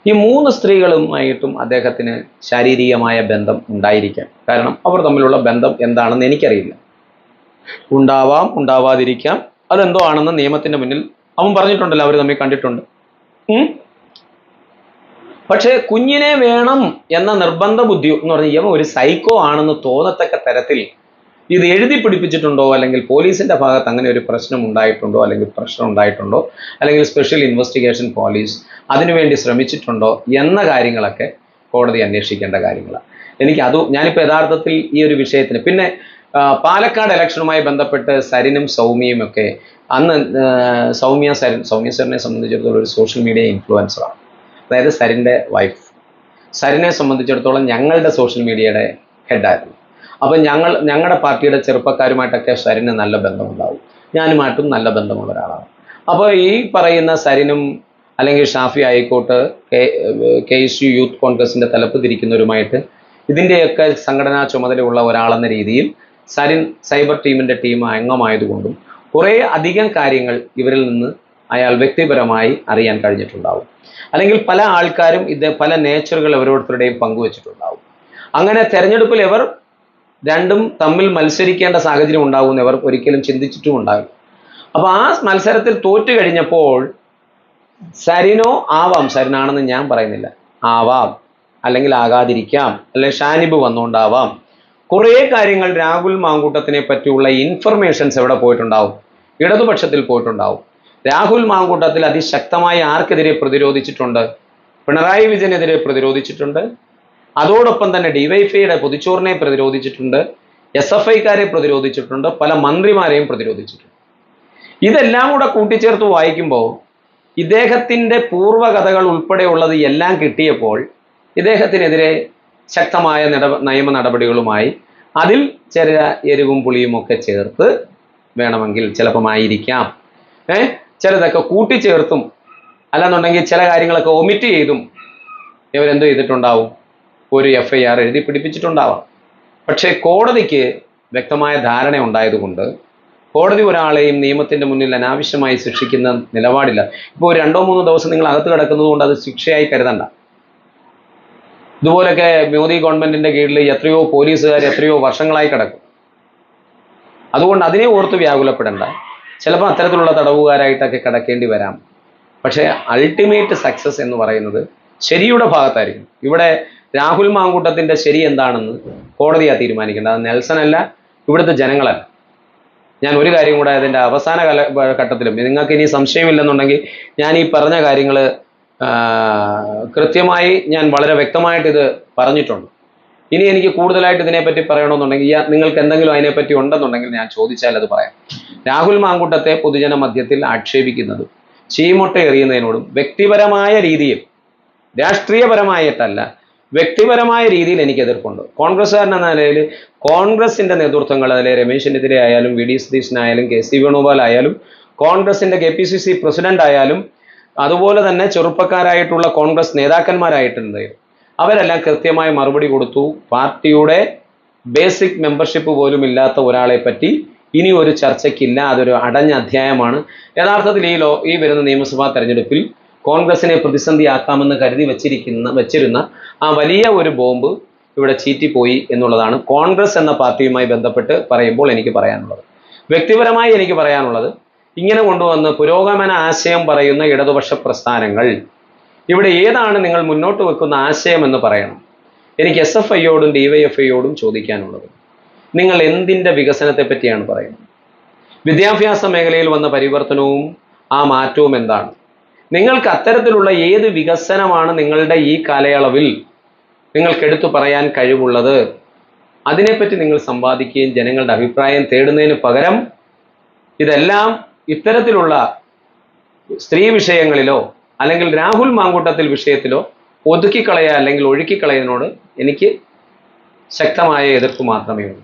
ഈ 3 സ്ത്രീകളുമായിട്ടും അദ്ദേഹത്തിന് ശാരീരികമായ ബന്ധം ഉണ്ടായിരിക്കാം. കാരണം അവർ തമ്മിലുള്ള ബന്ധം എന്താണെന്ന് എനിക്കറിയില്ല, ഉണ്ടാവാം, ഉണ്ടാവാതിരിക്കാം, അതെന്തോ ആണെന്ന് നിയമത്തിന്റെ മുന്നിൽ അവൻ പറഞ്ഞിട്ടുണ്ടല്ലോ, അവർ തമ്മിൽ കണ്ടിട്ടുണ്ട്. പക്ഷേ കുഞ്ഞിനെ വേണം എന്ന നിർബന്ധ ബുദ്ധി എന്ന് പറഞ്ഞാൽ ഇവൻ ഒരു സൈക്കോ ആണെന്ന് തോന്നത്തക്ക തരത്തിൽ ഇത് എഴുതി പിടിപ്പിച്ചിട്ടുണ്ടോ, അല്ലെങ്കിൽ പോലീസിന്റെ ഭാഗത്ത് അങ്ങനെ ഒരു പ്രശ്നം ഉണ്ടായിട്ടുണ്ടോ, അല്ലെങ്കിൽ പ്രശ്നം ഉണ്ടായിട്ടുണ്ടോ, അല്ലെങ്കിൽ സ്പെഷ്യൽ ഇൻവെസ്റ്റിഗേഷൻ പോലീസ് അതിനുവേണ്ടി ശ്രമിച്ചിട്ടുണ്ടോ എന്ന കാര്യങ്ങളൊക്കെ കോടതി അന്വേഷിക്കേണ്ട കാര്യങ്ങളാണ്. ഞാനിപ്പോൾ യഥാർത്ഥത്തിൽ ഈ ഒരു വിഷയത്തിന്, പിന്നെ പാലക്കാട് ഇലക്ഷനുമായി ബന്ധപ്പെട്ട് സരിനും സൗമ്യയും ഒക്കെ, അന്ന് സൗമ്യ സരിനെ സംബന്ധിച്ചിടത്തോളം ഒരു സോഷ്യൽ മീഡിയ ഇൻഫ്ലുവൻസറാണ്, അതായത് സരിൻ്റെ വൈഫ്. സരിനെ സംബന്ധിച്ചിടത്തോളം ഞങ്ങളുടെ സോഷ്യൽ മീഡിയയുടെ ഹെഡായിരുന്നു. അപ്പം ഞങ്ങളുടെ പാർട്ടിയുടെ ചെറുപ്പക്കാരുമായിട്ടൊക്കെ സരിന് നല്ല ബന്ധമുണ്ടാവും, ഞാനുമായിട്ടും നല്ല ബന്ധമുള്ള ഒരാളാണ്. അപ്പോൾ ഈ പറയുന്ന സരിനും അല്ലെങ്കിൽ ഷാഫി ആയിക്കോട്ട് KSU യൂത്ത് കോൺഗ്രസിൻ്റെ തലപ്പ് തിരിക്കുന്നവരുമായിട്ട് ഇതിൻ്റെയൊക്കെ സംഘടനാ ചുമതലയുള്ള ഒരാളെന്ന രീതിയിൽ സരിൻ സൈബർ ടീമിൻ്റെ ടീം അംഗമായതുകൊണ്ടും കുറേ അധികം കാര്യങ്ങൾ ഇവരിൽ നിന്ന് അയാൾ വ്യക്തിപരമായി അറിയാൻ കഴിഞ്ഞിട്ടുണ്ടാവും. അല്ലെങ്കിൽ പല ആൾക്കാരും പല നേച്ചറുകൾ ഓരോരുത്തരുടെയും പങ്കുവച്ചിട്ടുണ്ടാവും. അങ്ങനെ തെരഞ്ഞെടുപ്പിൽ ഇവർ രണ്ടും തമ്മിൽ മത്സരിക്കേണ്ട സാഹചര്യം ഉണ്ടാകുമെന്ന് ഇവർ ഒരിക്കലും ചിന്തിച്ചിട്ടും ഉണ്ടാകും. അപ്പോൾ ആ മത്സരത്തിൽ തോറ്റു കഴിഞ്ഞപ്പോൾ സരിനോ ആവാം, സരിനാണെന്ന് ഞാൻ പറയുന്നില്ല, ആവാം, അല്ലെങ്കിൽ ആകാതിരിക്കാം, അല്ലെങ്കിൽ ഷാനിബ് വന്നുകൊണ്ടാവാം, കുറേ കാര്യങ്ങൾ രാഹുൽ മാങ്കൂട്ടത്തിനെ പറ്റിയുള്ള ഇൻഫർമേഷൻസ് എവിടെ പോയിട്ടുണ്ടാവും, ഇടതുപക്ഷത്തിൽ പോയിട്ടുണ്ടാവും. രാഹുൽ മാങ്കൂട്ടത്തിൽ അതിശക്തമായി ആർക്കെതിരെ പ്രതിരോധിച്ചിട്ടുണ്ട്? പിണറായി വിജയനെതിരെ പ്രതിരോധിച്ചിട്ടുണ്ട്, അതോടൊപ്പം തന്നെ ഡിവൈഎഫ്ഐയുടെ പൊതിച്ചോറിനെ പ്രതിരോധിച്ചിട്ടുണ്ട്, SFIക്കാരെ പ്രതിരോധിച്ചിട്ടുണ്ട്, പല മന്ത്രിമാരെയും പ്രതിരോധിച്ചിട്ടുണ്ട്. ഇതെല്ലാം കൂടെ കൂട്ടിച്ചേർത്ത് വായിക്കുമ്പോൾ ഇദ്ദേഹത്തിൻ്റെ പൂർവ്വകഥകൾ ഉൾപ്പെടെയുള്ളത് എല്ലാം കിട്ടിയപ്പോൾ ഇദ്ദേഹത്തിനെതിരെ ശക്തമായ നിയമ നടപടികളുമായി അതിൽ ചെറിയ എരിവും പുളിയും ഒക്കെ ചേർത്ത് വേണമെങ്കിൽ ചിലപ്പം ആയിരിക്കാം, ചിലതൊക്കെ കൂട്ടിച്ചേർത്തും അല്ലെന്നുണ്ടെങ്കിൽ ചില കാര്യങ്ങളൊക്കെ ഒമിറ്റ് ചെയ്തും ഇവരെന്ത് ചെയ്തിട്ടുണ്ടാവും, ഒരു FIR എഴുതി പിടിപ്പിച്ചിട്ടുണ്ടാവാം. പക്ഷേ കോടതിക്ക് വ്യക്തമായ ധാരണ ഉണ്ടായതുകൊണ്ട് കോടതി ഒരാളെയും നിയമത്തിൻ്റെ മുന്നിൽ അനാവശ്യമായി ശിക്ഷിക്കുന്ന നിലപാടില്ല. ഇപ്പോൾ ഒരു 2-3 ദിവസം നിങ്ങൾ അകത്ത് കിടക്കുന്നത് കൊണ്ട് അത് ശിക്ഷയായി കരുതണ്ട. ഇതുപോലൊക്കെ മോദി ഗവൺമെന്റിന്റെ കീഴിൽ എത്രയോ പോലീസുകാർ എത്രയോ വർഷങ്ങളായി കിടക്കും. അതുകൊണ്ട് അതിനെ ഓർത്ത് വ്യാകുലപ്പെടേണ്ട. ചിലപ്പോൾ അത്തരത്തിലുള്ള തടവുകാരായിട്ടൊക്കെ കിടക്കേണ്ടി വരാം. പക്ഷേ അൾട്ടിമേറ്റ് സക്സസ് എന്ന് പറയുന്നത് ശരിയുടെ ഭാഗത്തായിരിക്കും. ഇവിടെ രാഹുൽ മാങ്കൂട്ടത്തിന്റെ ശരി എന്താണെന്ന് കോടതിയാണ് തീരുമാനിക്കേണ്ടത്, അത് നെൽസൺ അല്ല, ഇവിടുത്തെ ജനങ്ങളല്ല. ഞാൻ ഒരു കാര്യം കൂടെ അതിൻ്റെ അവസാന ഘട്ടത്തിലും, നിങ്ങൾക്ക് ഇനി സംശയമില്ലെന്നുണ്ടെങ്കിൽ ഞാൻ ഈ പറഞ്ഞ കാര്യങ്ങൾ കൃത്യമായി ഞാൻ വളരെ വ്യക്തമായിട്ട് ഇത് പറഞ്ഞിട്ടുണ്ട്. ഇനി എനിക്ക് കൂടുതലായിട്ട് ഇതിനെപ്പറ്റി പറയണമെന്നുണ്ടെങ്കിൽ നിങ്ങൾക്ക് എന്തെങ്കിലും അതിനെപ്പറ്റി ഉണ്ടെന്നുണ്ടെങ്കിൽ ഞാൻ ചോദിച്ചാൽ അത് പറയാം. രാഹുൽ മാങ്കൂട്ടത്തെ പൊതുജന മധ്യത്തിൽ ആക്ഷേപിക്കുന്നതും ചീമൊട്ട എറിയുന്നതിനോടും വ്യക്തിപരമായ രീതിയിൽ രാഷ്ട്രീയപരമായിട്ടല്ല, വ്യക്തിപരമായ രീതിയിൽ എനിക്ക് എതിർപ്പുണ്ട്. കോൺഗ്രസ്സുകാരൻ എന്ന നിലയിൽ കോൺഗ്രസിന്റെ നേതൃത്വങ്ങൾ, അതിലെ രമേശ് ചെന്നിത്തല ആയാലും വി ഡി സതീശനായാലും കെ സി വേണുഗോപാൽ ആയാലും കോൺഗ്രസിന്റെ KPCC പ്രസിഡന്റ് ആയാലും അതുപോലെ തന്നെ ചെറുപ്പക്കാരായിട്ടുള്ള കോൺഗ്രസ് നേതാക്കന്മാരായിട്ടുണ്ട്, അവരെല്ലാം കൃത്യമായ മറുപടി കൊടുത്തു. പാർട്ടിയുടെ ബേസിക് മെമ്പർഷിപ്പ് പോലും ഇല്ലാത്ത ഒരാളെ പറ്റി ഇനി ഒരു ചർച്ചയ്ക്കില്ല, അതൊരു അടഞ്ഞ അധ്യായമാണ്. യഥാർത്ഥത്തിൽ ഈ വരുന്ന നിയമസഭാ തെരഞ്ഞെടുപ്പിൽ കോൺഗ്രസിനെ പ്രതിസന്ധിയാക്കാമെന്ന് കരുതി വെച്ചിരുന്ന ആ വലിയ ഒരു ബോംബ് ഇവിടെ ചീറ്റിപ്പോയി എന്നുള്ളതാണ് കോൺഗ്രസ് എന്ന പാർട്ടിയുമായി ബന്ധപ്പെട്ട് പറയുമ്പോൾ എനിക്ക് പറയാനുള്ളത്. വ്യക്തിപരമായി എനിക്ക് പറയാനുള്ളത്, ഇങ്ങനെ കൊണ്ടുവന്ന് പുരോഗമന ആശയം പറയുന്ന ഇടതുപക്ഷ പ്രസ്ഥാനങ്ങൾ, ഇവിടെ ഏതാണ് നിങ്ങൾ മുന്നോട്ട് വെക്കുന്ന ആശയം എന്ന് പറയണം. എനിക്ക് SFIയോടും DYFIയോടും ചോദിക്കാനുള്ളത്, നിങ്ങൾ എന്തിൻ്റെ വികസനത്തെ പറ്റിയാണ് പറയുന്നത്? വിദ്യാഭ്യാസ മേഖലയിൽ വന്ന പരിവർത്തനവും ആ മാറ്റവും എന്താണ്? നിങ്ങൾക്ക് അത്തരത്തിലുള്ള ഏത് വികസനമാണ് നിങ്ങളുടെ ഈ കാലയളവിൽ നിങ്ങൾക്ക് എടുത്തു പറയാൻ കഴിവുള്ളത്? അതിനെപ്പറ്റി നിങ്ങൾ സമ്പാദിക്കുകയും ജനങ്ങളുടെ അഭിപ്രായം തേടുന്നതിന് പകരം ഇതെല്ലാം ഇത്തരത്തിലുള്ള സ്ത്രീ വിഷയങ്ങളിലോ അല്ലെങ്കിൽ രാഹുൽ മാങ്കൂട്ടത്തിൽ വിഷയത്തിലോ ഒതുക്കിക്കളയുക അല്ലെങ്കിൽ ഒഴുക്കിക്കളയുന്നതിനോട് എനിക്ക് ശക്തമായ എതിർപ്പ് മാത്രമേ ഉള്ളൂ.